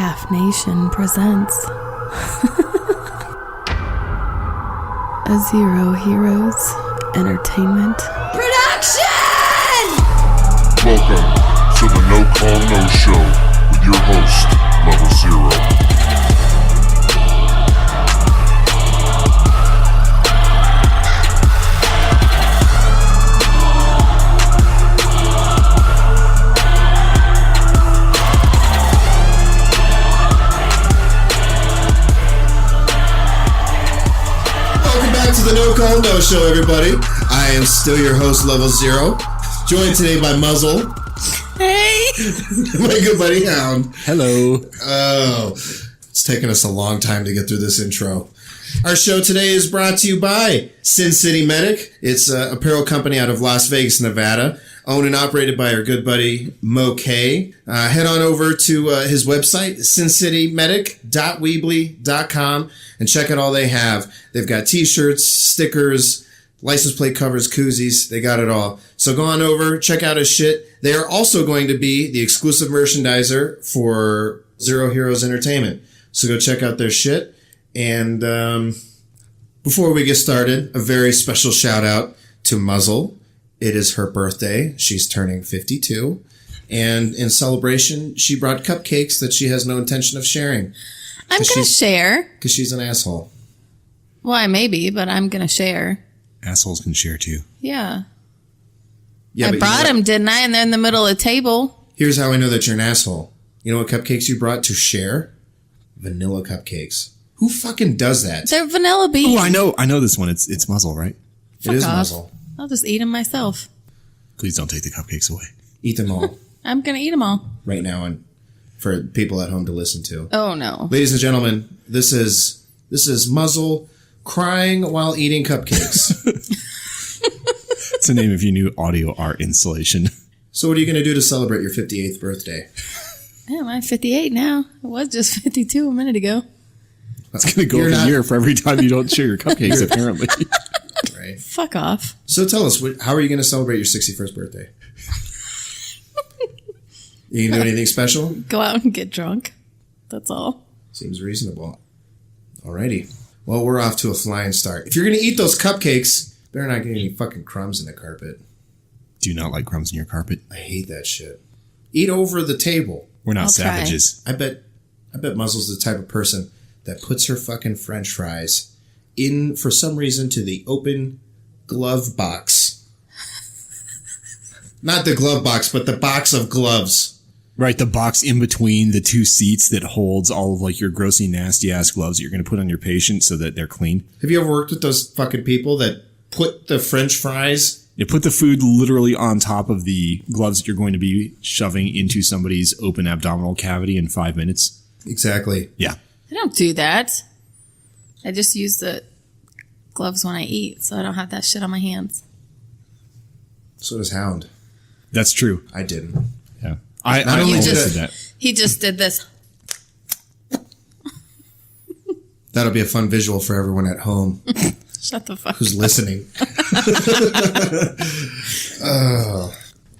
PAFNation presents a Zero Heroes Entertainment production! Welcome to the No Call No Show with your host, LevelZero. To the No Call No Show, everybody. I am still your host, LevelZero, joined today by Muzzle. Hey! My good buddy, Hound. Hello. Oh, it's taken us a long time to get through this intro. Our show today is brought to you by Sin City Medic. It's an apparel company out of Las Vegas, Nevada, owned and operated by our good buddy, Mo K. Head on over to his website, sincitymedic.weebly.com, and check out all they have. They've got t-shirts, stickers, license plate covers, koozies. They got it all. So go on over, check out his shit. They are also going to be the exclusive merchandiser for Zero Heroes Entertainment. So go check out their shit. And before we get started, a very special shout out to Muzzle. It is her birthday. She's turning 52. And in celebration, she brought cupcakes that she has no intention of sharing. I'm going to share. Because she's an asshole. Well, I may be, but I'm going to share. Assholes can share too. Yeah. Yeah, I brought them, didn't I? And they're in the middle of the table. Here's how I know that you're an asshole. You know what cupcakes you brought to share? Vanilla cupcakes. Who fucking does that? They're vanilla beans. Oh, I know this one. It's Muzzle, right? Fuck it is off. Muzzle. I'll just eat them myself. Please don't take the cupcakes away. Eat them all I'm going to eat them all. right now and for people at home to listen to. Oh, no. Ladies and gentlemen, this is Muzzle crying while eating cupcakes. It's the name of your new audio art installation. So what are you going to do to celebrate your 58th birthday? Yeah, I'm 58 now. It was just 52 a minute ago. It's going to go up a year for every time you don't share your cupcakes, apparently. Right. Fuck off. So tell us, how are you going to celebrate your 61st birthday? You going to do anything special? Go out and get drunk. That's all. Seems reasonable. Alrighty. Well, we're off to a flying start. If you're going to eat those cupcakes, better not get any fucking crumbs in the carpet. Do you not like crumbs in your carpet? I hate that shit. Eat over the table. We're not I'll savages. I bet Muzzle's the type of person that puts her fucking french fries in, for some reason, to the open glove box. Not the glove box, but the box of gloves. Right, the box in between the two seats that holds all of like your grossy, nasty ass gloves that you're going to put on your patient so that they're clean. Have you ever worked with those fucking people that put the french fries? You put the food literally on top of the gloves that you're going to be shoving into somebody's open abdominal cavity in 5 minutes. Exactly. Yeah. I don't do that. I just use the gloves when I eat, so I don't have that shit on my hands. So does Hound. That's true. I didn't. Yeah. I only almost did did that. He just did this. That'll be a fun visual for everyone at home Shut the fuck who's up. listening.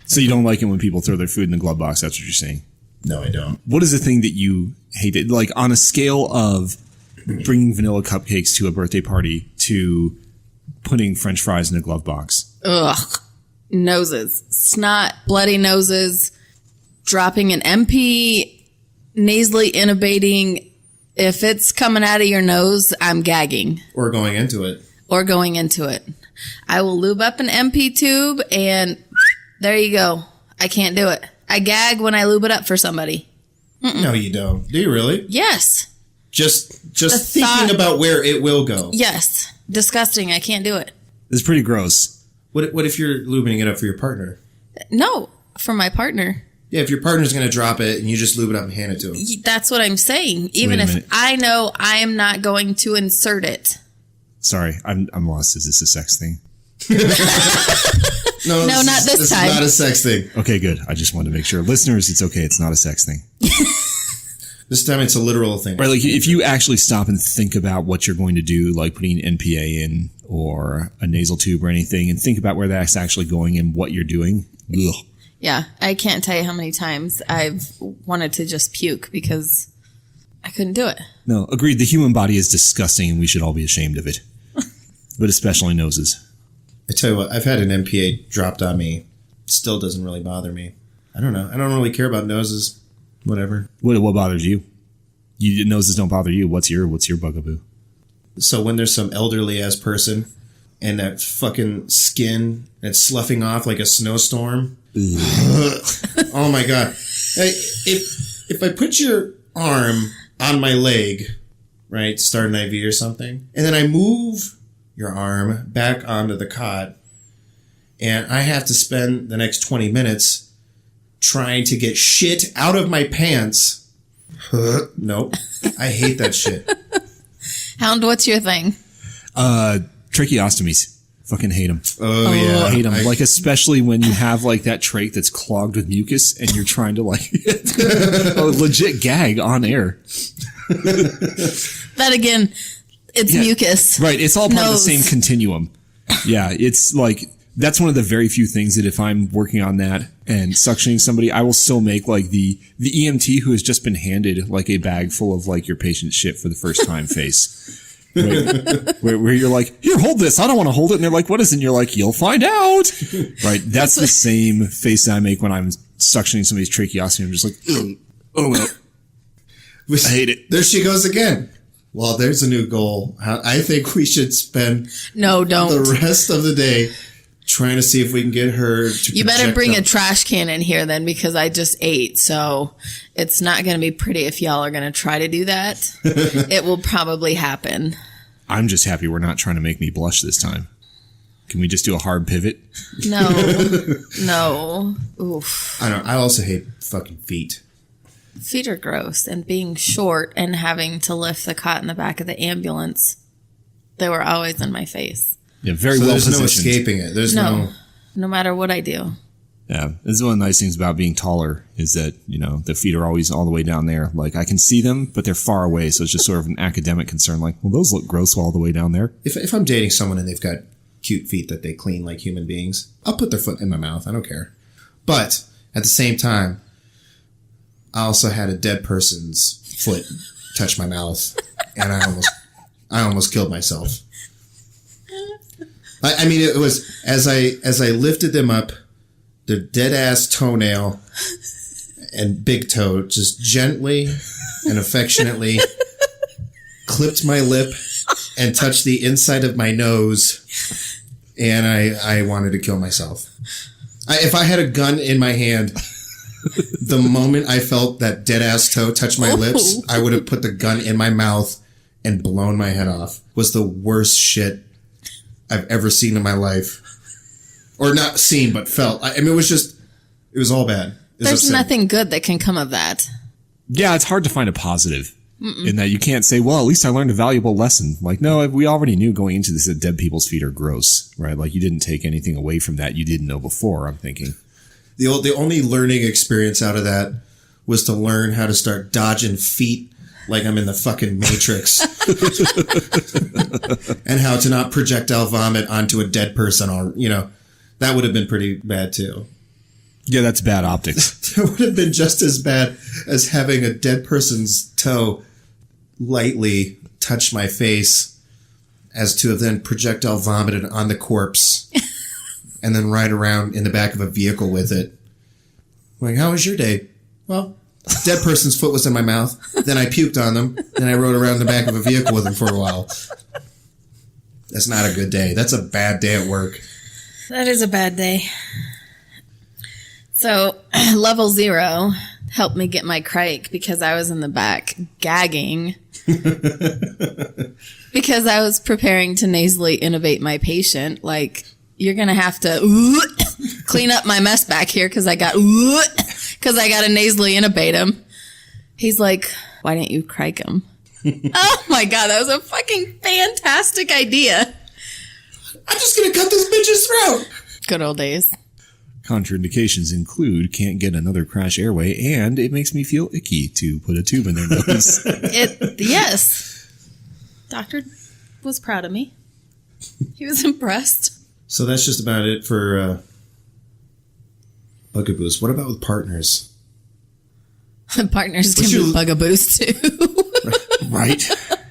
So you don't like it when people throw their food in the glove box. That's what you're saying. No, I don't. What is the thing that you hated? Like on a scale of bringing vanilla cupcakes to a birthday party to putting French fries in a glove box. Ugh. Noses. Snot, bloody noses, dropping an MP, nasally intubating. If it's coming out of your nose, I'm gagging. Or going into it. Or going into it. I will lube up an MP tube and there you go. I can't do it. I gag when I lube it up for somebody. No, you don't. Do you really? Yes. Just The thinking thought- about where it will go. Yes. Disgusting. I can't do it. It's pretty gross. What if you're lubing it up for your partner? No, for my partner. Yeah, if your partner's going to drop it and you just lube it up and hand it to him. That's what I'm saying. Even Wait a if minute. I know I am not going to insert it. Sorry, I'm lost. Is this a sex thing? No, not this time. This is not a sex thing. Okay, good. I just wanted to make sure. Listeners, it's okay. It's not a sex thing. This time it's a literal thing. Right, like if you actually stop and think about what you're going to do, like putting an NPA in or a nasal tube or anything, and think about where that's actually going and what you're doing. Ugh. Yeah, I can't tell you how many times I've wanted to just puke because I couldn't do it. No, agreed. The human body is disgusting and we should all be ashamed of it. But especially noses. I tell you what, I've had an MPA dropped on me. Still doesn't really bother me. I don't know. I don't really care about noses. Whatever. What bothers you? Noses don't bother you. What's your bugaboo? So when there's some elderly ass person and that fucking skin that's sloughing off like a snowstorm. Oh my God. Hey, if I put your arm on my leg, right, start an IV or something, and then I move your arm back onto the cot, and I have to spend the next 20 minutes trying to get shit out of my pants. Nope. I hate that shit. Hound, what's your thing? Tracheostomies. Fucking hate them. Oh, yeah. I hate them. Like, especially when you have, like, that trach that's clogged with mucus and you're trying to, like, a legit gag on air. That again, it's mucus. Right. It's all part of the Nose. same continuum. Yeah. It's like, that's one of the very few things that if I'm working on that and suctioning somebody, I will still make, like, the EMT who has just been handed, like, a bag full of, like, your patient's shit for the first time face. Right. Where you're like, here, hold this. I don't want to hold it. And they're like, what is it? And you're like, you'll find out. Right. That's the same face that I make when I'm suctioning somebody's tracheostomy. I'm just like, oh, no. I hate it. There she goes again. Well, there's a new goal. I think we should spend No, don't. the rest of the day trying to see if we can get her to You better project bring a up. trash can in here then, because I just ate. So it's not going to be pretty if y'all are going to try to do that. It will probably happen. I'm just happy we're not trying to make me blush this time. Can we just do a hard pivot? No. No. Oof. I don't. I also hate fucking feet. Feet are gross. And being short and having to lift the cot in the back of the ambulance, they were always in my face. Yeah, very So well there's no positioned. escaping it. There's no. No matter what I do. Yeah, this is one of the nice things about being taller is that, you know, the feet are always all the way down there. Like, I can see them, but they're far away, so it's just sort of an academic concern. Like, well, those look gross all the way down there. If I'm dating someone and they've got cute feet that they clean like human beings, I'll put their foot in my mouth. I don't care. But at the same time, I also had a dead person's foot touch my mouth, and I almost killed myself. I mean, it was as I lifted them up, their dead ass toenail and big toe just gently and affectionately clipped my lip and touched the inside of my nose, and I wanted to kill myself. If I had a gun in my hand, the moment I felt that dead ass toe touch my lips, I would have put the gun in my mouth and blown my head off. It was the worst shit I've ever seen in my life. Or not seen, but felt. I mean, it was all bad. There's nothing good that can come of that. Yeah, it's hard to find a positive in that you can't say, well, at least I learned a valuable lesson. Like, no, we already knew going into this that dead people's feet are gross, right? Like, you didn't take anything away from that you didn't know before, I'm thinking. The only learning experience out of that was to learn how to start dodging feet like I'm in the fucking Matrix. And how to not projectile vomit onto a dead person, or, you know, that would have been pretty bad too. Yeah, that's bad optics. It would have been just as bad as having a dead person's toe lightly touch my face as to have then projectile vomited on the corpse and then ride around in the back of a vehicle with it. Like, how was your day? Well, dead person's foot was in my mouth. Then I puked on them. Then I rode around the back of a vehicle with them for a while. That's not a good day. That's a bad day at work. That is a bad day. So, LevelZero helped me get my crike because I was in the back gagging because I was preparing to nasally intubate my patient. Like, you're going to have to clean up my mess back here because I got to nasally intubate him. He's like, why didn't you crike him? Oh my God, that was a fucking fantastic idea. I'm just going to cut this bitch's throat. Good old days. Contraindications include can't get another crash airway, and it makes me feel icky to put a tube in their nose. Yes. Doctor was proud of me. He was impressed. So that's just about it for bugaboos. What about with partners? Partners can be bugaboos too. Right?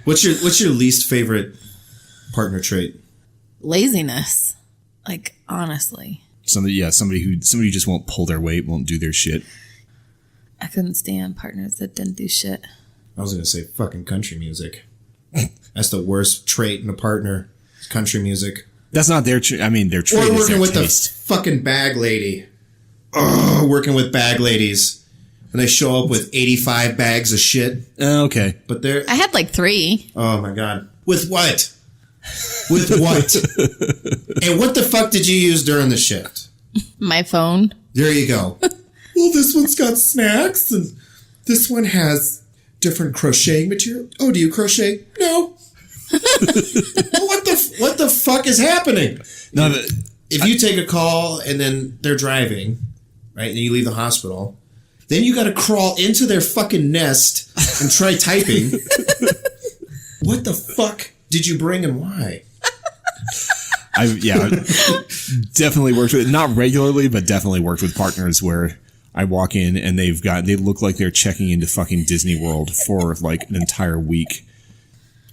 What's your least favorite partner trait? Laziness. Like, honestly. Somebody who just won't pull their weight, won't do their shit. I couldn't stand partners that didn't do shit. I was going to say fucking country music. That's the worst trait in a partner. Country music. That's not their trait. I mean, their trait Or is working their with taste. the fucking bag lady. Oh, working with bag ladies. When they show up with 85 bags of shit. Okay. But they're... I had like 3. Oh, my God. With what? With what? And what the fuck did you use during the shift? My phone. There you go. Well, this one's got snacks, and this one has different crocheting material. Oh, do you crochet? No. Well, what the fuck is happening? No, If you take a call and then they're driving, right, and you leave the hospital, then you got to crawl into their fucking nest and try typing. What the fuck did you bring and why? I've definitely worked with, not regularly, but definitely worked with partners where I walk in and they look like they're checking into fucking Disney World for like an entire week.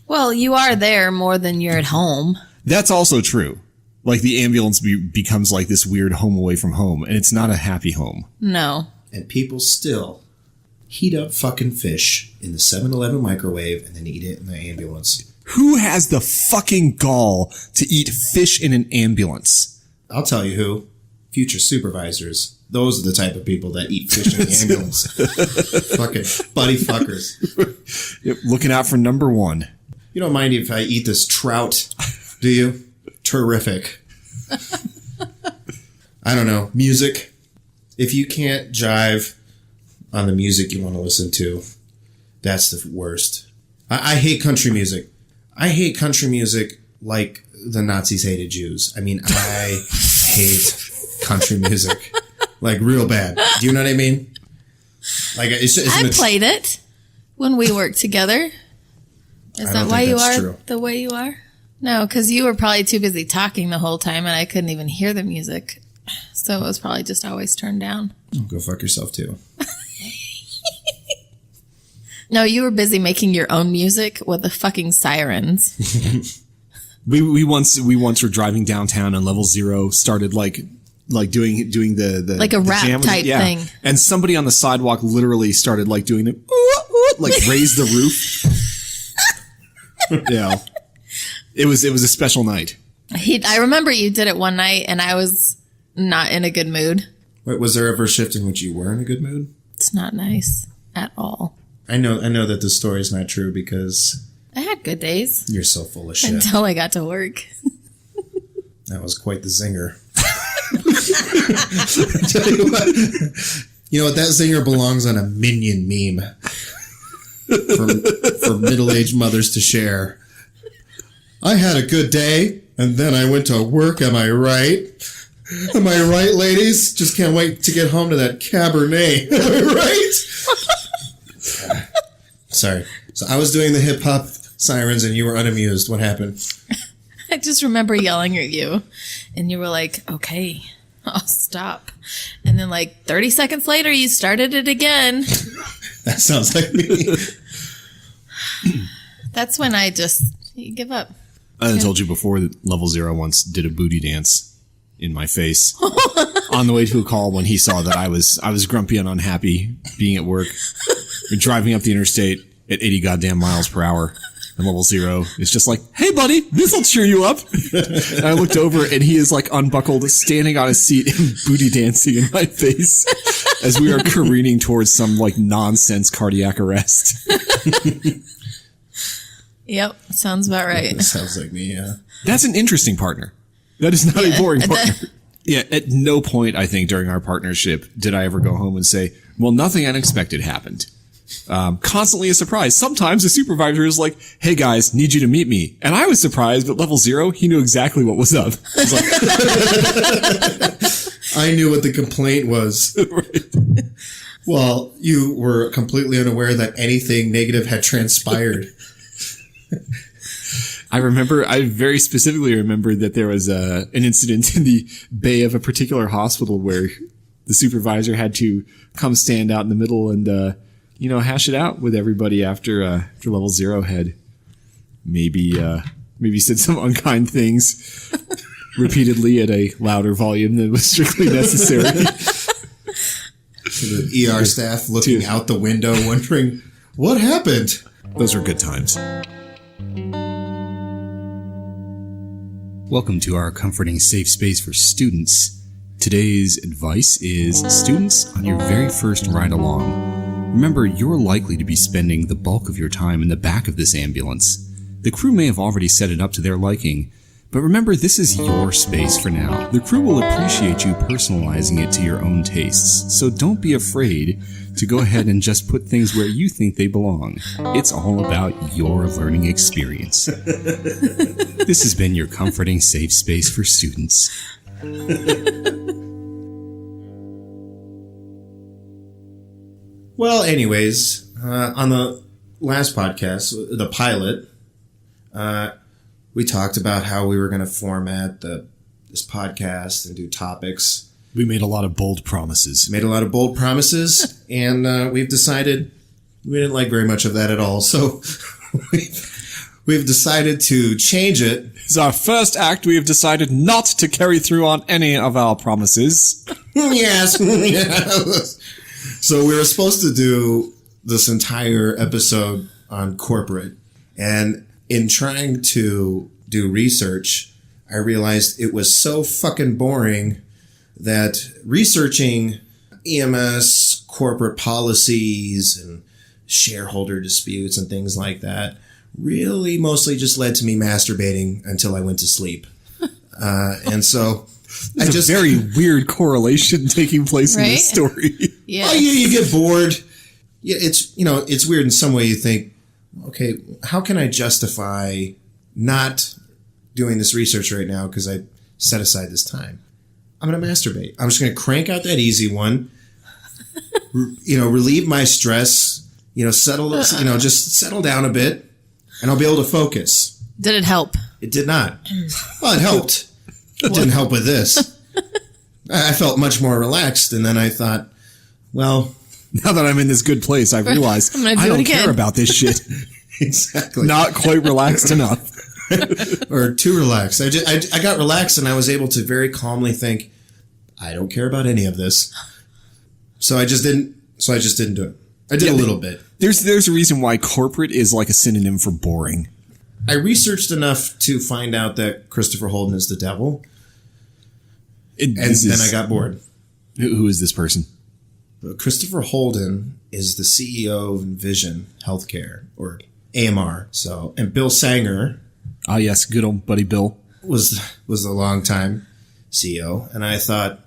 Well, you are there more than you're at home. That's also true. Like the ambulance becomes like this weird home away from home, and it's not a happy home. No. And people still heat up fucking fish in the 7-Eleven microwave and then eat it in the ambulance. Who has the fucking gall to eat fish in an ambulance? I'll tell you who. Future supervisors. Those are the type of people that eat fish in the ambulance. Fucking buddy fuckers. Yep, looking out for number 1. You don't mind if I eat this trout, do you? Terrific. I don't know. Music. If you can't jive on the music you want to listen to, that's the worst. I hate country music. I hate country music like the Nazis hated Jews. I mean, I hate country music. Like, real bad. Do you know what I mean? Like, I played it when we worked together. Is that why you are the way you are? No, because you were probably too busy talking the whole time and I couldn't even hear the music. So it was probably just always turned down. Oh, go fuck yourself, too. No, you were busy making your own music with the fucking sirens. We once were driving downtown and LevelZero started like doing the like a rap jam type thing. And somebody on the sidewalk literally started like doing the like raise the roof. Yeah. It was a special night. I remember you did it one night and I was not in a good mood. Wait, was there ever a shift in which you were in a good mood? It's not nice at all. I know that the story is not true because I had good days. You're so full of shit. Until I got to work. That was quite the zinger. Tell you what, that zinger belongs on a Minion meme for middle-aged mothers to share. I had a good day, and then I went to work. Am I right? Am I right, ladies? Just can't wait to get home to that Cabernet. Am I right? Sorry. So I was doing the hip-hop sirens, and you were unamused. What happened? I just remember yelling at you, and you were like, okay, I'll stop. And then like 30 seconds later, you started it again. That sounds like me. That's when you give up. I told you before that LevelZero once did a booty dance in my face on the way to a call when he saw that I was grumpy and unhappy being at work. We're driving up the interstate at 80 goddamn miles per hour. And LevelZero is just like, hey buddy, this'll cheer you up. And I looked over and he is like unbuckled, standing on his seat and booty dancing in my face as we are careening towards some like nonsense cardiac arrest. Yep, sounds about right. That sounds like me, yeah. That's an interesting partner. That is not a boring partner. Yeah, at no point, I think, during our partnership did I ever go home and say, well, nothing unexpected happened. Constantly a surprise. Sometimes the supervisor is like, hey guys, need you to meet me. And I was surprised, but LevelZero, he knew exactly what was up. I was like, I knew what the complaint was. Right. Well, you were completely unaware that anything negative had transpired. I very specifically remember that there was an incident in the bay of a particular hospital where the supervisor had to come stand out in the middle and hash it out with everybody after LevelZero had maybe said some unkind things repeatedly at a louder volume than was strictly necessary. The ER staff looking out the window, wondering what happened. Those were good times. Welcome to our comforting safe space for students. Today's advice is, students, on your very first ride along, remember you're likely to be spending the bulk of your time in the back of this ambulance. The crew may have already set it up to their liking, but remember this is your space for now. The crew will appreciate you personalizing it to your own tastes, so don't be afraid to go ahead and just put things where you think they belong. It's all about your learning experience. This has been your comforting safe space for students. Well, anyways, on the last podcast, the pilot, we talked about how we were going to format this podcast and do topics. We made a lot of bold promises. And we've decided we didn't like very much of that at all. So we've decided to change it. As our first act, we have decided not to carry through on any of our promises. Yes. So we were supposed to do this entire episode on corporate. And in trying to do research, I realized it was so fucking boring that researching EMS, corporate policies, and shareholder disputes and things like that really mostly just led to me masturbating until I went to sleep. And so There's a very weird correlation taking place in this story. Yeah. Oh, yeah, you get bored. Yeah, it's weird in some way. You think, okay, how can I justify not doing this research right now because I set aside this time? I'm going to masturbate. I'm just going to crank out that easy one, relieve my stress, just settle down a bit, and I'll be able to focus. Did it help? It did not. Well, it helped. It didn't help with this. I felt much more relaxed, and then I thought, well, now that I'm in this good place, I've realized I don't care about this shit. Exactly. Not quite relaxed enough. Or too relaxed. I got relaxed and I was able to very calmly think, I don't care about any of this. So I just didn't do it. I did a little bit. There's a reason why corporate is like a synonym for boring. I researched enough to find out that Christopher Holden is the devil. And then I got bored. Who is this person? Christopher Holden is the CEO of Envision Healthcare, or AMR. So, and Bill Sanger. Ah, yes, good old buddy Bill was a long time CEO, and I thought,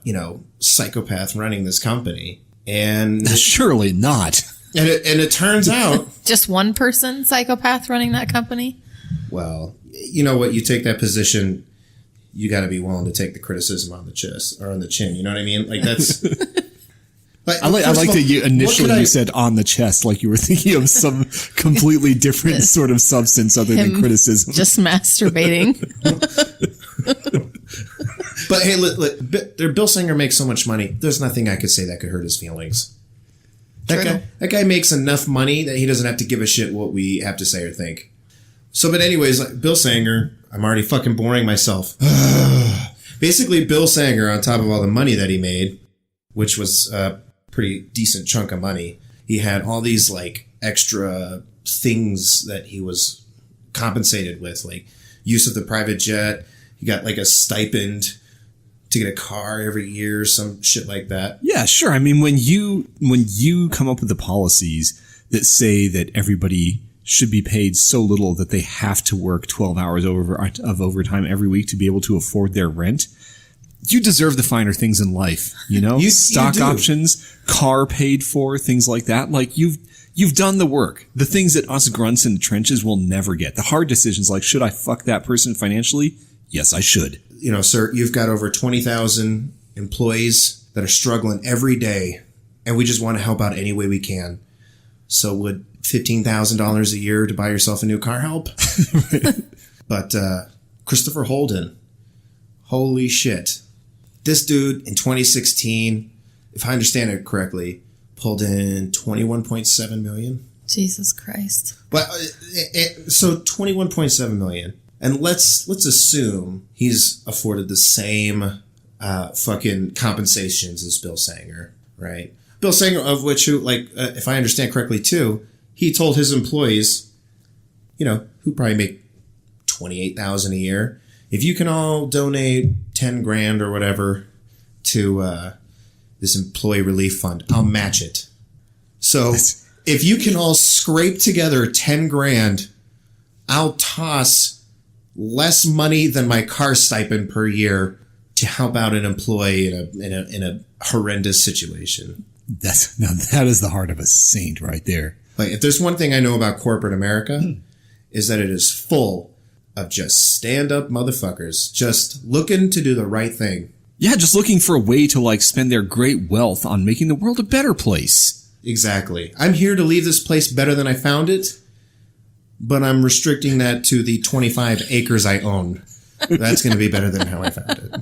psychopath running this company, and surely not. And it turns out just one person psychopath running that company. Well, you know what? You take that position, you got to be willing to take the criticism on the chest or on the chin. You know what I mean? Like that's. I like that you initially said on the chest, like you were thinking of some completely different sort of substance other than criticism. Just masturbating. But hey, look, Bill Singer makes so much money. There's nothing I could say that could hurt his feelings. That guy makes enough money that he doesn't have to give a shit what we have to say or think. So, but anyways, Bill Sanger, I'm already fucking boring myself. Basically, Bill Sanger, on top of all the money that he made, which was pretty decent chunk of money, he had all these extra things that he was compensated with, like use of the private jet. He got a stipend to get a car every year, some shit like that. Yeah, sure. I mean, when you come up with the policies that say that everybody should be paid so little that they have to work 12 hours of overtime every week to be able to afford their rent, you deserve the finer things in life, stock options, car paid for, things like that. Like you've done the work. The things that us grunts in the trenches will never get. The hard decisions like, should I fuck that person financially? Yes, I should. Sir, you've got over 20,000 employees that are struggling every day, and we just want to help out any way we can. So would $15,000 a year to buy yourself a new car help? But Christopher Holden, holy shit. This dude in 2016, if I understand it correctly, pulled in 21.7 million. Jesus Christ. But so 21.7 million. And let's assume he's afforded the same fucking compensations as Bill Sanger, right? Bill Sanger, of which, if I understand correctly too, he told his employees, who probably make $28,000 a year, if you can all donate 10 grand or whatever to this employee relief fund, I'll match it. So if you can all scrape together 10 grand, I'll toss less money than my car stipend per year to help out an employee in a horrendous situation. That is the heart of a saint right there. Like, if there's one thing I know about corporate America, is that it is full of just stand-up motherfuckers just looking to do the right thing. Yeah, just looking for a way to spend their great wealth on making the world a better place. Exactly. I'm here to leave this place better than I found it, but I'm restricting that to the 25 acres I own. That's going to be better than how I found it.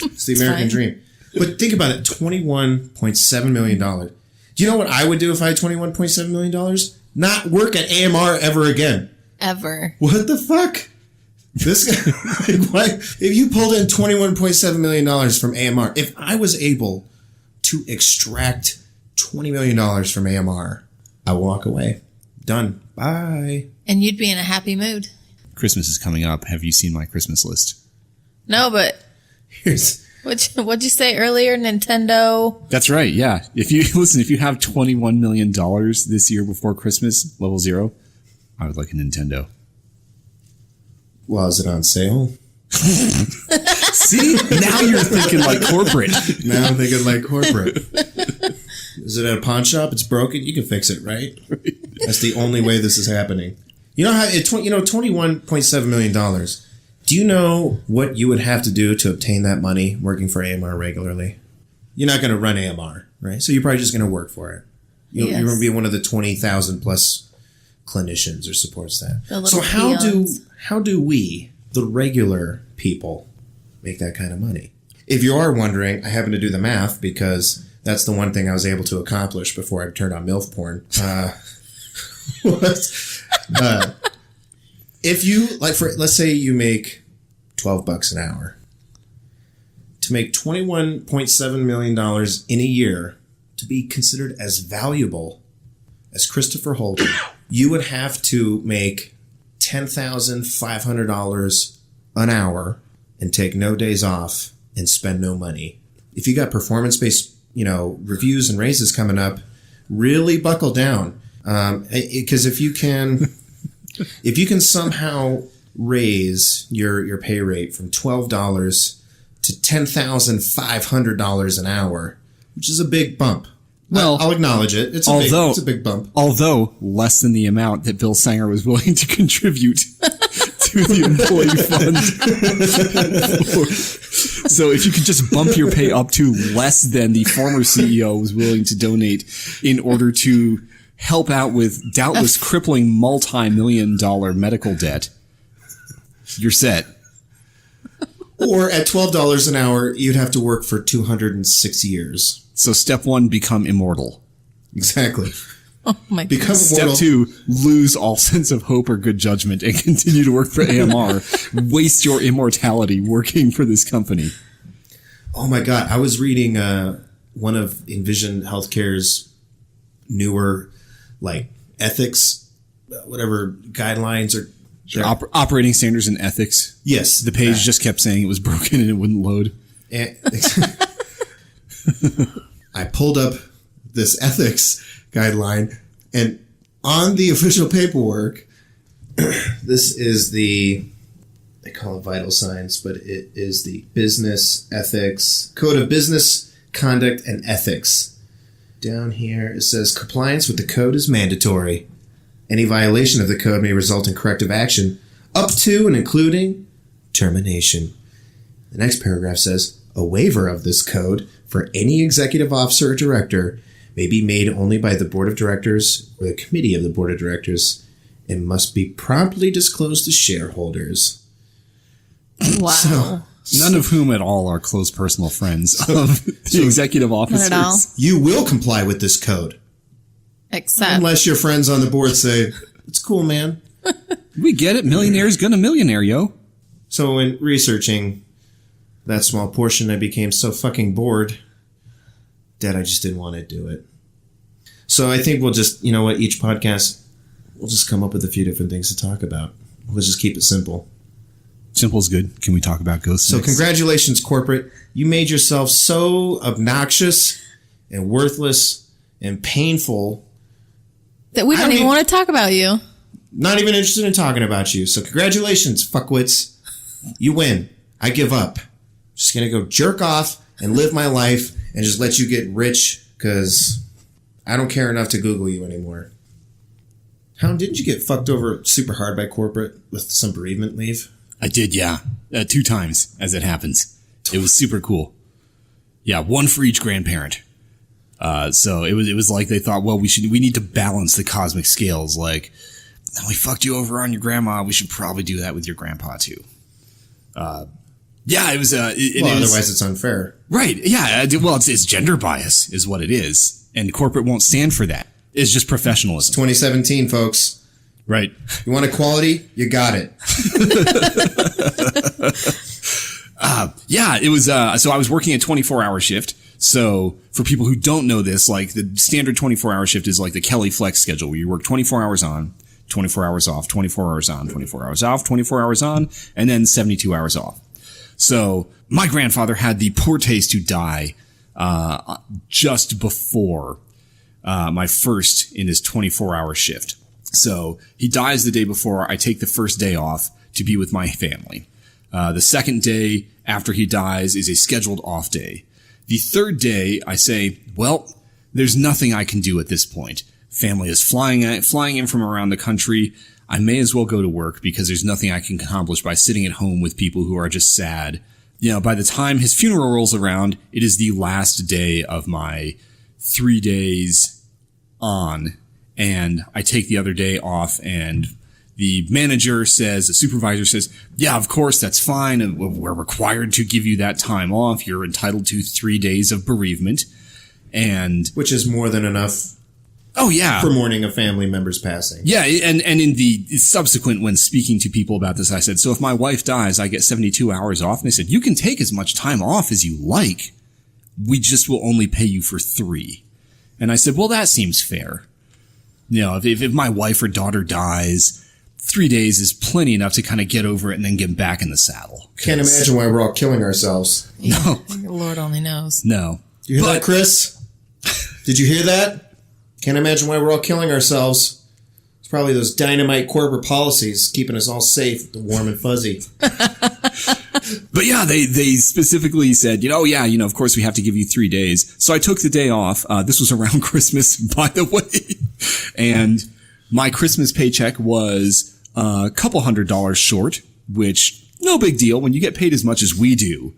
It's the American dream. But think about it, $21.7 million. Do you know what I would do if I had $21.7 million? Not work at AMR ever again. Ever. What the fuck? This guy, why, if you pulled in $21.7 million from AMR, if I was able to extract $20 million from AMR, I walk away. Done. Bye. And you'd be in a happy mood. Christmas is coming up. Have you seen my Christmas list? No, but what'd you say earlier? Nintendo? That's right. Yeah. If you have $21 million this year before Christmas, LevelZero, I would like a Nintendo. Well, is it on sale? See? Now you're thinking like corporate. Now I'm thinking like corporate. Is it at a pawn shop? It's broken. You can fix it, right? That's the only way this is happening. You know how $21.7 million. Do you know what you would have to do to obtain that money working for AMR regularly? You're not going to run AMR, right? So you're probably just going to work for it. You're going to be one of the 20,000 plus clinicians or support staff. So how do we, the regular people, make that kind of money? If you are wondering, I happen to do the math because that's the one thing I was able to accomplish before I turned on MILF porn. If you, let's say you make $12 an hour. To make $21.7 million in a year, to be considered as valuable as Christopher Holden, you would have to make $10,500 an hour and take no days off and spend no money. If you got performance-based, reviews and raises coming up, really buckle down. Because if you can somehow raise your pay rate from $12 to $10,500 an hour, which is a big bump. Well, I'll acknowledge it. It's a big bump. Although less than the amount that Bill Sanger was willing to contribute to the employee fund. So if you could just bump your pay up to less than the former CEO was willing to donate in order to help out with doubtless crippling multi-million-dollar medical debt, you're set. Or at $12 an hour, you'd have to work for 206 years. So step 1, become immortal. Exactly. Oh my God. Become immortal. Step 2, lose all sense of hope or good judgment and continue to work for AMR. Waste your immortality working for this company. Oh my God. I was reading one of Envision Healthcare's newer ethics, whatever guidelines or operating standards and ethics. Yes. The page just kept saying it was broken and it wouldn't load. I pulled up this ethics guideline, and on the official paperwork, this is they call it vital signs, but it is the business ethics, code of business conduct and ethics. Down here, it says compliance with the code is mandatory. Any violation of the code may result in corrective action up to and including termination. The next paragraph says, a waiver of this code for any executive officer or director may be made only by the board of directors or the committee of the board of directors and must be promptly disclosed to shareholders. Wow. None of whom at all are close personal friends of the executive officers. Not at all. You will comply with this code. Except Unless your friends on the board say, it's cool, man. We get it. Millionaire's gonna millionaire, yo. So when researching that small portion, I became so fucking bored that I just didn't want to do it. So I think we'll just, you know what, each podcast, we'll just come up with a few different things to talk about. We'll just keep it simple. Simple is good. Can we talk about ghosts? So next? congratulations, corporate. You made yourself so obnoxious and worthless and painful. that we I don't don't even even- want to talk about you. Not even interested in talking about you. So congratulations, fuckwits. You win. I give up. Just going to go jerk off and live my life and just let you get rich because I don't care enough to Google you anymore. Hound, didn't you get fucked over super hard by corporate with some bereavement leave? I did, yeah. 2 times, as it happens. It was super cool. Yeah, 1 for each grandparent. So it was like they thought, well, we need to balance the cosmic scales. Like, we fucked you over on your grandma. We should probably do that with your grandpa too. Yeah, it was. Otherwise it's unfair. Right. Yeah. Well, it's gender bias is what it is, and corporate won't stand for that. It's just professionalism. 2017, folks. Right. You want equality? You got it. Yeah, it was, so I was working a 24-hour shift. So for people who don't know this, like the standard 24-hour shift is like the Kelly Flex schedule where you work 24 hours on, 24 hours off, 24 hours on, 24 hours off, 24 hours on, and then 72 hours off. So my grandfather had the poor taste to die, just before, my first in his 24-hour shift. So he dies the day before. I take the first day off to be with my family. The second day after he dies is a scheduled off day. The third day, I say, well, there's nothing I can do at this point. Family is flying in from around the country. I may as well go to work because there's nothing I can accomplish by sitting at home with people who are just sad. You know, by the time his funeral rolls around, it is the last day of my 3 days on, and I take the other day off, and the supervisor says, yeah, of course, that's fine. We're required to give you that time off. You're entitled to 3 days of bereavement. And Which is more than enough oh yeah, for mourning a family member's passing. yeah. And in the subsequent, when speaking to people about this, I said, so if my wife dies, I get 72 hours off. And they said, you can take as much time off as you like. We just will only pay you for 3. And I said, well, that seems fair. You know, if my wife or daughter dies, 3 days is plenty enough to kind of get over it and then get back in the saddle. Can't imagine why we're all killing ourselves. No. Lord only knows. No. You hear that, Chris? Did you hear that? Can't imagine why we're all killing ourselves. It's probably those dynamite corporate policies keeping us all safe, warm and fuzzy. But yeah, they specifically said, of course we have to give you 3 days. So I took the day off. This was around Christmas, by the way. And my Christmas paycheck was a couple $100s short, which no big deal when you get paid as much as we do.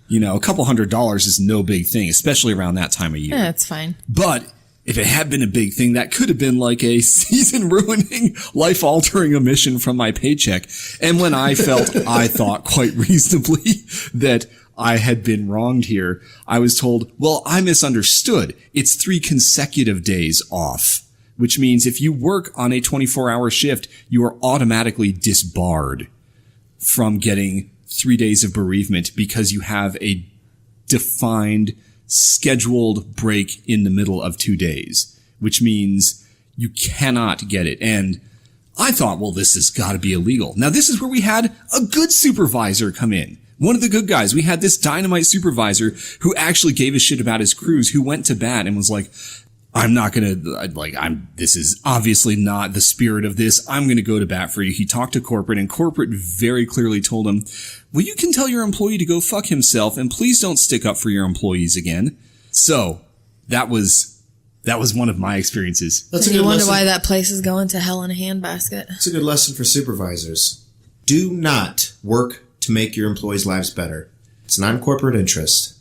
You know, a couple $100s is no big thing, especially around that time of year. Yeah, it's fine. But if it had been a big thing, that could have been like a season-ruining, life-altering omission from my paycheck. And when I thought quite reasonably that I had been wronged here, I was told, well, I misunderstood. It's 3 consecutive days off, which means if you work on a 24-hour shift, you are automatically disbarred from getting 3 days of bereavement because you have a defined scheduled break in the middle of 2 days, which means you cannot get it. And I thought, well, this has got to be illegal. Now, this is where we had a good supervisor come in. One of the good guys. We had this dynamite supervisor who actually gave a shit about his crews, who went to bat and was like, this is obviously not the spirit of this. I'm going to go to bat for you. He talked to corporate, and corporate very clearly told him, well, you can tell your employee to go fuck himself, and please don't stick up for your employees again. So that was one of my experiences. That's a You good wonder lesson. why that place is going to hell in a handbasket. It's a good lesson for supervisors. Do not work to make your employees' lives better. It's not in corporate interest.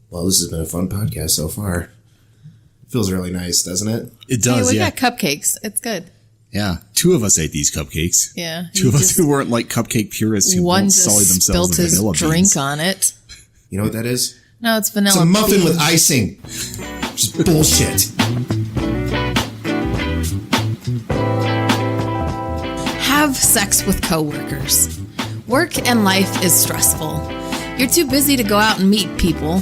Well, this has been a fun podcast so far. Feels really nice, doesn't it? It does, Hey, we yeah. got cupcakes. It's good. Yeah. 2 of us ate these cupcakes. Yeah. 2 of us who weren't like cupcake purists who One won't just sully themselves spilt in his vanilla drink beans. on it. You know what that is? No, it's vanilla. It's a muffin bean. with icing. Just bullshit. Have sex with coworkers. Work and life is stressful. You're too busy to go out and meet people.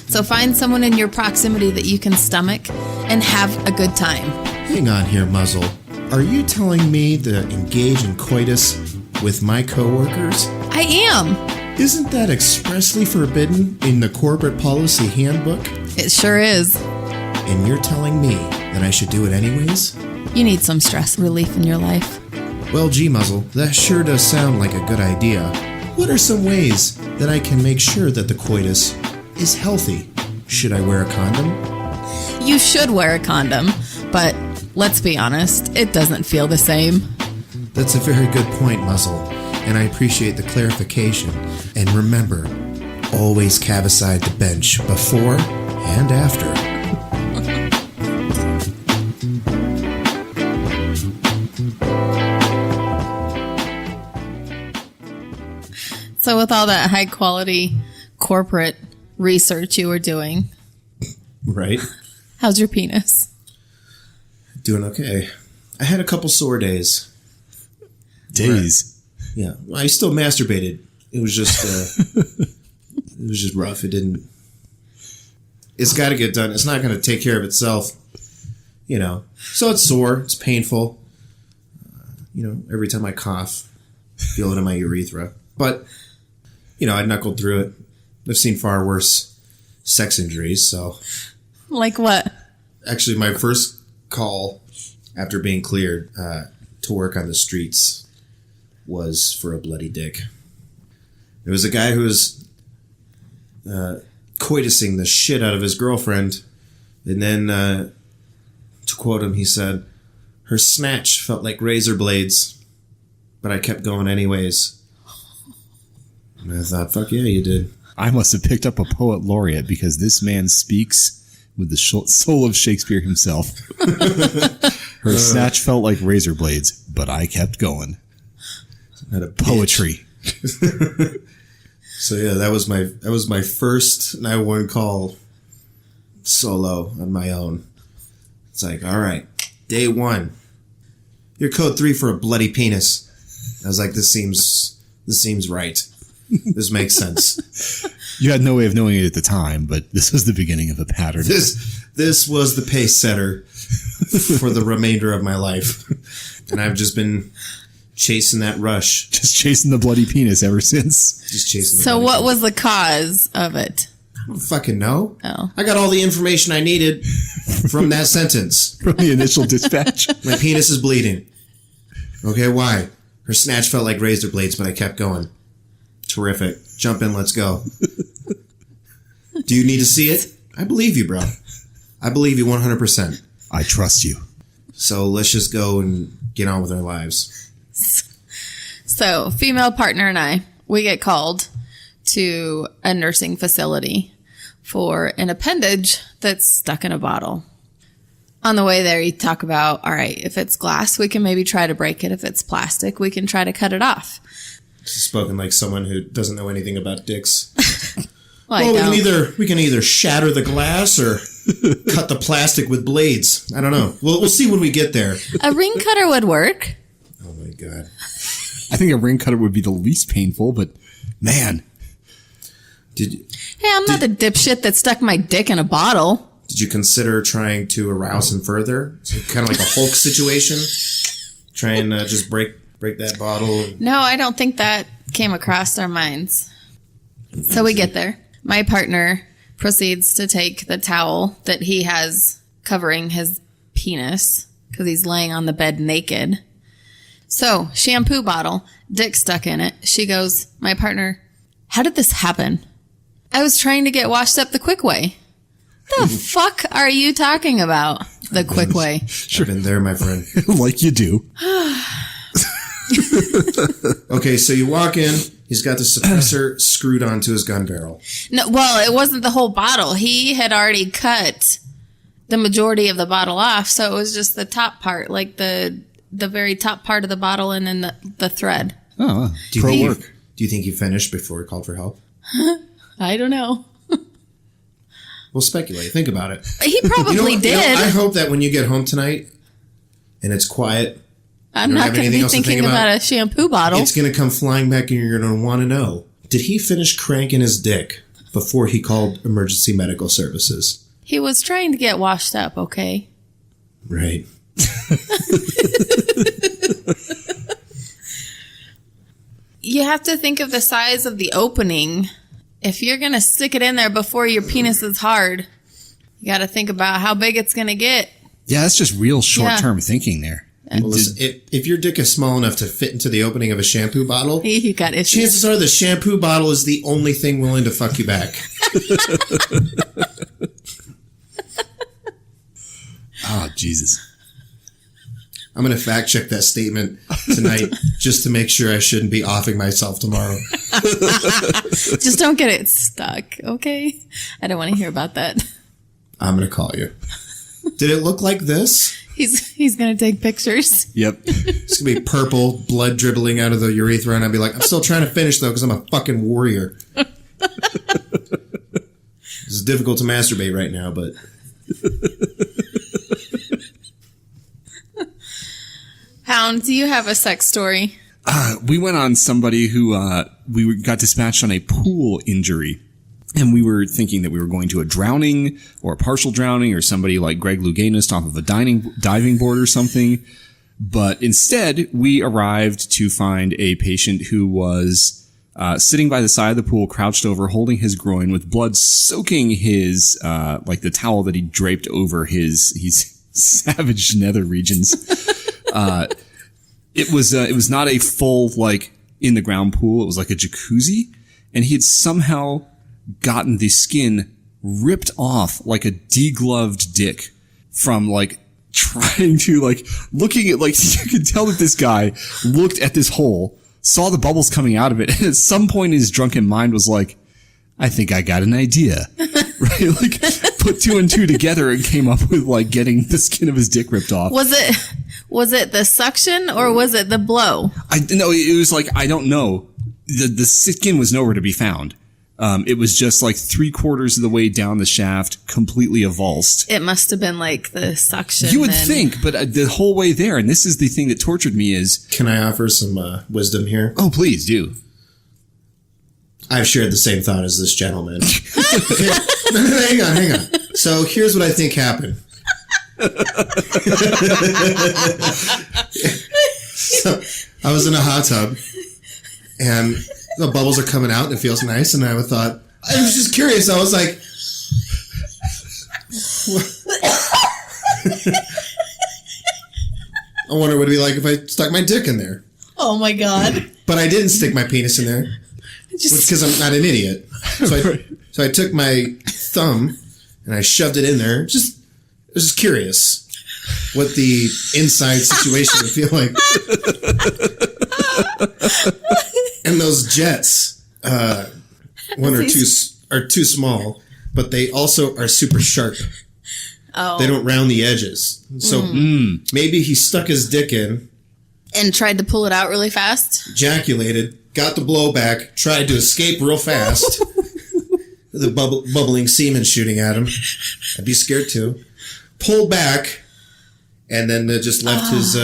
So find someone in your proximity that you can stomach and have a good time. Hang on here, Muzzle. Are you telling me to engage in coitus with my coworkers? I am. Isn't that expressly forbidden in the corporate policy handbook? It sure is. And you're telling me that I should do it anyways? You need some stress relief in your life. Well, gee, Muzzle, that sure does sound like a good idea. What are some ways that I can make sure that the coitus is healthy? Should I wear a condom? You should wear a condom, but let's be honest, it doesn't feel the same. That's a very good point, Muzzle, and I appreciate the clarification. And remember, always calve aside the bench before and after. So with all that high quality corporate research you were doing, Right? how's your penis? Doing okay. I had a couple sore days. Days. Yeah, I still masturbated. It was just, it was just rough. It didn't. It's got to get done. It's not going to take care of itself, you know. So it's sore. It's painful. You know, every time I cough, feel it in my urethra. But, you know, I knuckled through it. I've seen far worse sex injuries. So Like what? actually, my first call after being cleared to work on the streets was for a bloody dick. It was a guy who was coitusing the shit out of his girlfriend, and then, to quote him, he said, "Her snatch felt like razor blades, but I kept going anyways." And I thought, fuck yeah, you did. I must have picked up a poet laureate because this man speaks with the soul of Shakespeare himself. Her snatch felt like razor blades, but I kept going. Had a Poetry. So yeah, that was my first 911 call solo on my own. It's like, all right, day 1, you're code 3 for a bloody penis. I was like, this seems right. This makes sense. You had no way of knowing it at the time, but this was the beginning of a pattern. This was the pace setter for the remainder of my life, and I've just been chasing that rush. Just chasing the bloody penis ever since. Just chasing. So what was the cause of it? I don't fucking know. Oh. I got all the information I needed from that sentence. From the initial dispatch. My penis is bleeding. Okay, why? Her snatch felt like razor blades, but I kept going. Terrific. Jump in, let's go. Do you need to see it? I believe you, bro. I believe you 100%. I trust you. So let's just go and get on with our lives. So, female partner and I, we get called to a nursing facility for an appendage that's stuck in a bottle. On the way there, you talk about, all right, if it's glass, we can maybe try to break it. If it's plastic, we can try to cut it off. Spoken like someone who doesn't know anything about dicks. Well, Well, we can either shatter the glass or cut the plastic with blades. I don't know. We'll see when we get there. a ring cutter would work. Oh my god. I think a ring cutter would be the least painful, but man, Did you, Hey, I'm not the dipshit that stuck my dick in a bottle. did you consider trying to arouse him further? So kind of like a Hulk situation? Try and just break that bottle. No, I don't think that came across our minds. So we get there. My partner proceeds to take the towel that he has covering his penis because he's laying on the bed naked. So, shampoo bottle, dick stuck in it. She goes, my partner, how did this happen? I was trying to get washed up the quick way. The fuck are you talking about? The quick way. I've been there, my friend. like you do. Okay, so you walk in. He's got the suppressor screwed onto his gun barrel. No, well, it wasn't the whole bottle. He had already cut the majority of the bottle off, so it was just the top part, like the the very top part of the bottle and then the thread. Oh, Do you Pro think work. Do you think he finished before he called for help? I don't know. We'll speculate. Think about it. He probably did. I hope that when you get home tonight and it's quiet, I'm you don't not have going to anything be else to thinking think about a shampoo bottle. it's going to come flying back and you're going to want to know, did he finish cranking his dick before he called emergency medical services? He was trying to get washed up, okay? Right. You have to think of the size of the opening. If you're going to stick it in there before your penis is hard, you got to think about how big it's going to get. yeah, that's just real short-term thinking there. Well, listen, if your dick is small enough to fit into the opening of a shampoo bottle, You got issues. chances are the shampoo bottle is the only thing willing to fuck you back. Oh, Jesus. I'm going to fact check that statement tonight just to make sure I shouldn't be offing myself tomorrow. Just don't get it stuck, okay? I don't want to hear about that. I'm going to call you. Did it look like this? He's going to take pictures. Yep. It's going to be purple, blood dribbling out of the urethra, and I'll be like, I'm still trying to finish, though, because I'm a fucking warrior. It's difficult to masturbate right now, but... Hound, do you have a sex story? We went on somebody who we got dispatched on a pool injury. And we were thinking that we were going to a drowning or a partial drowning or somebody like Greg Louganis off of a diving board or something. But instead, we arrived to find a patient who was sitting by the side of the pool, crouched over, holding his groin with blood soaking his, like the towel that he draped over his savage nether regions. It was not a full, like, in the ground pool. It was like a jacuzzi. And he had somehow gotten the skin ripped off like a degloved dick from like trying to like looking at like you could tell that this guy looked at this hole, saw the bubbles coming out of it, and at some point in his drunken mind was like, I think I got an idea. Right? Like put two and two together and came up with like getting the skin of his dick ripped off. Was it the suction or was it the blow? No, it was like, I don't know. The skin was nowhere to be found. It was just like 3/4 of the way down the shaft, completely avulsed. It must have been like the suction. You would then. think, but the whole way there, and this is the thing that tortured me is... Can I offer some wisdom here? Oh, please do. I've shared the same thought as this gentleman. No, hang on. So here's what I think happened. So I was in a hot tub, and the bubbles are coming out, and it feels nice. And I thought, I was just curious. I was like, I wonder what it'd be like if I stuck my dick in there. Oh my God. But I didn't stick my penis in there. Because I'm not an idiot. So I took my thumb and I shoved it in there. I was just curious what the inside situation would feel like. And those jets, one or two are too small, but they also are super sharp. Oh. They don't round the edges. So maybe he stuck his dick in. And tried to pull it out really fast? Ejaculated, got the blowback, tried to escape real fast. The bubbling semen shooting at him. I'd be scared too. Pulled back, and then just left his...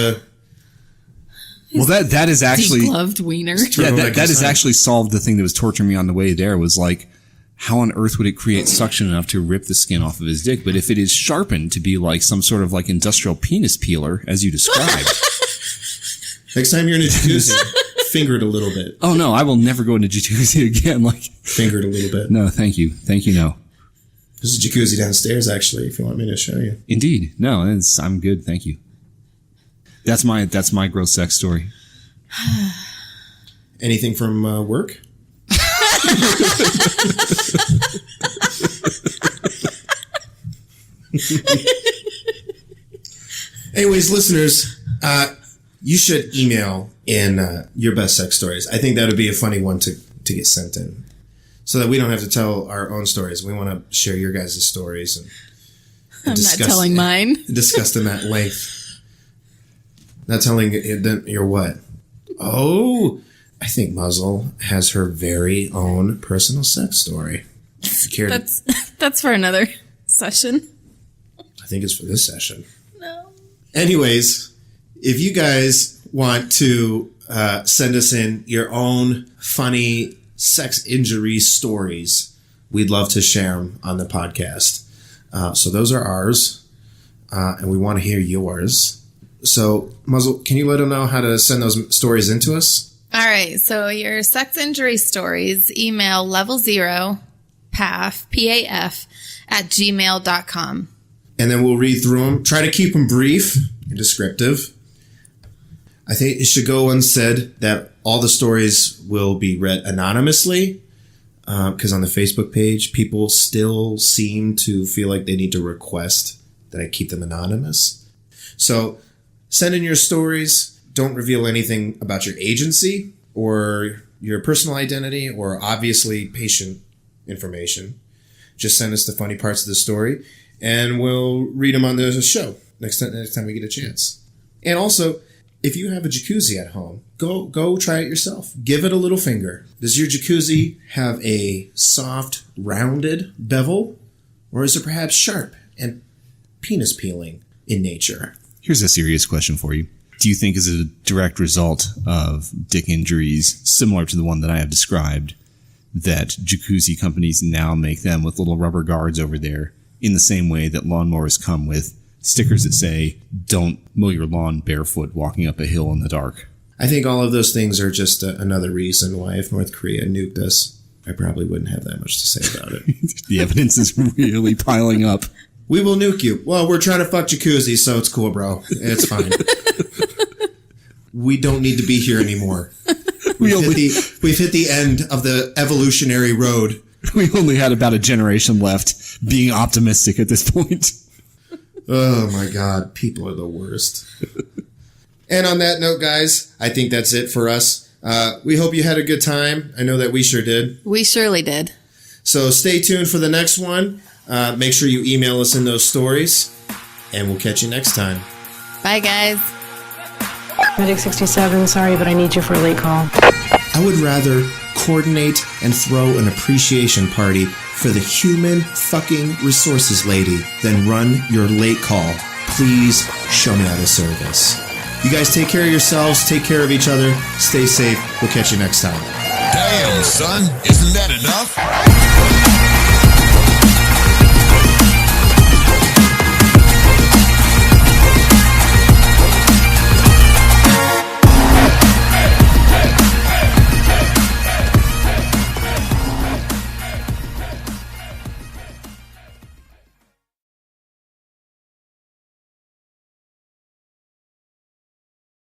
Well, that is actually... Degloved wiener. Yeah, that has actually solved the thing that was torturing me on the way there, was like, how on earth would it create suction enough to rip the skin off of his dick? But if it is sharpened to be like some sort of like industrial penis peeler, as you described... Next time you're in a jacuzzi, finger it a little bit. Oh, no, I will never go into jacuzzi again. Like, finger it a little bit. No, thank you. Thank you, no. There's a jacuzzi downstairs, actually, if you want me to show you. Indeed. No, I'm good. Thank you. That's my gross sex story. Anything from work? Anyways, listeners, you should email in your best sex stories. I think that would be a funny one to get sent in, so that we don't have to tell our own stories. We want to share your guys' stories and I'm not telling mine. Discuss them at length. Not telling you're what? Oh, I think Muzzle has her very own personal sex story. That's for another session. I think it's for this session. No. Anyways, if you guys want to send us in your own funny sex injury stories, we'd love to share them on the podcast. So those are ours, and we want to hear yours. So, Muzzle, can you let them know how to send those stories into us? All right. So your sex injury stories, email LevelZero, PAF, P-A-F, at gmail.com. And then we'll read through them. Try to keep them brief and descriptive. I think it should go unsaid that all the stories will be read anonymously, because on the Facebook page, people still seem to feel like they need to request that I keep them anonymous. So send in your stories. Don't reveal anything about your agency or your personal identity or obviously patient information. Just send us the funny parts of the story and we'll read them on the show next time we get a chance. And also, if you have a jacuzzi at home, go try it yourself. Give it a little finger. Does your jacuzzi have a soft, rounded bevel? Or is it perhaps sharp and penis peeling in nature? Here's a serious question for you. Do you think as a direct result of dick injuries similar to the one that I have described, that jacuzzi companies now make them with little rubber guards over there in the same way that lawnmowers come with stickers that say, don't mow your lawn barefoot walking up a hill in the dark? I think all of those things are just another reason why if North Korea nuked us, I probably wouldn't have that much to say about it. The evidence is really piling up. We will nuke you. Well, we're trying to fuck jacuzzi, so it's cool, bro. It's fine. We don't need to be here anymore. We've hit the end of the evolutionary road. We only had about a generation left, being optimistic at this point. Oh my God, people are the worst. And on that note, guys, I think that's it for us. We hope you had a good time. I know that we sure did. We surely did. So stay tuned for the next one. Make sure you email us in those stories, and we'll catch you next time. Bye, guys. Medic 67, sorry, but I need you for a late call. I would rather coordinate and throw an appreciation party for the human fucking resources lady than run your late call. Please show me how to service. You guys take care of yourselves, take care of each other, stay safe. We'll catch you next time. Damn, son, isn't that enough?